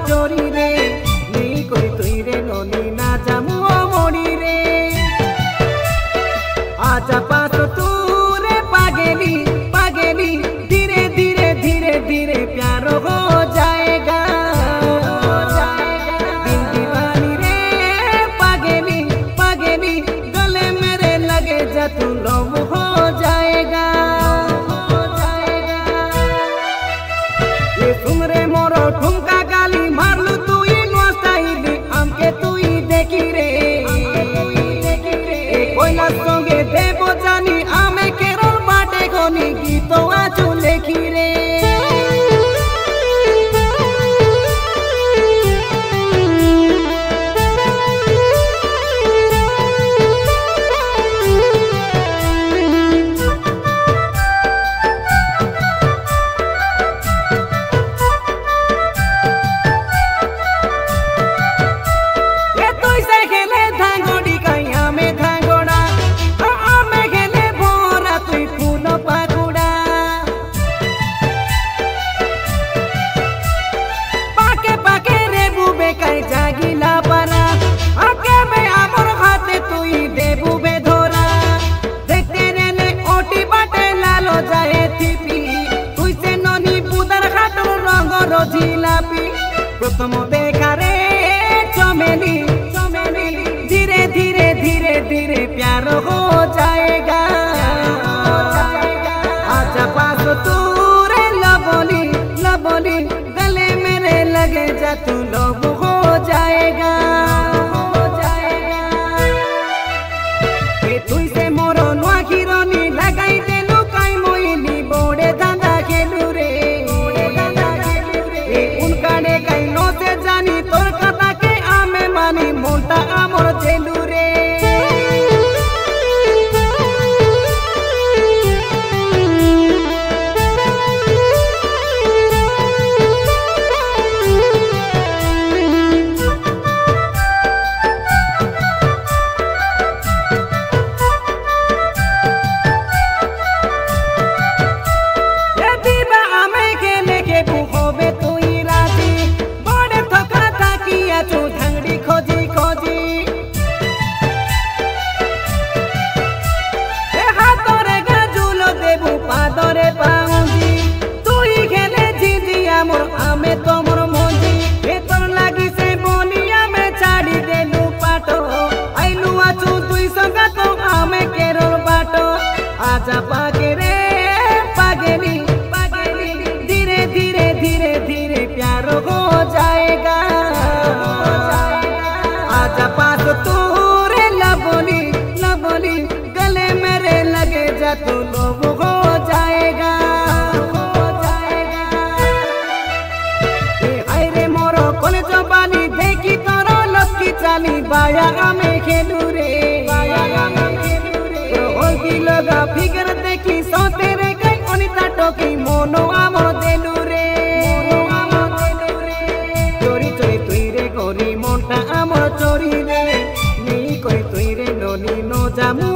चोरी रे नहीं कोई तुई रे ननी ना जामु मोड़ी रे आजा पास तू रे पागेली पागेली धीरे धीरे धीरे धीरे प्यार हो जाएगा दिल दीवानी रे पागेली पागेली गले मेरे लगे जा तू लव हो जाएगा ये सुन रे मोरो ठुमका गाली मारलू तू ही नोस्टाइली हमके तू ही देखी रे कोई ना संगे देबो जानी आमे केरल बाटे कोनी गीतो आचू लेखी रे प्रथम देखा रे चमेली चमेली धीरे धीरे धीरे धीरे प्यार हो जाएगा आजा पास तू रे लबोली गले मेरे लगे जा तू लव हो जाएगा तुई से मोरो नुआ खीरोनी लगाई देलू काई मोइनी बोड़े दादा खेलू रे जानी तोर कथा के आमे मानी मोटा आमर चेलू रे आजा पागे रे पागेली पागेली धीरे धीरे धीरे धीरे प्यार हो जाएगा आजा पास तू रे लबोली लबोली गले मेरे लगे जा तू लव हो जाएगा हाय रे मोरो कोले जबानी देखी तोरो लक्की चाली बाया आमे खेलू रे लगा फिगर देखी सोते रे कई अनिता टोकी मोनो आमर देलू रे चोरी चोरी तुई रे गोरी मोटा आमर चोरी रे नहीं कोई तुई रे ननी नो जामु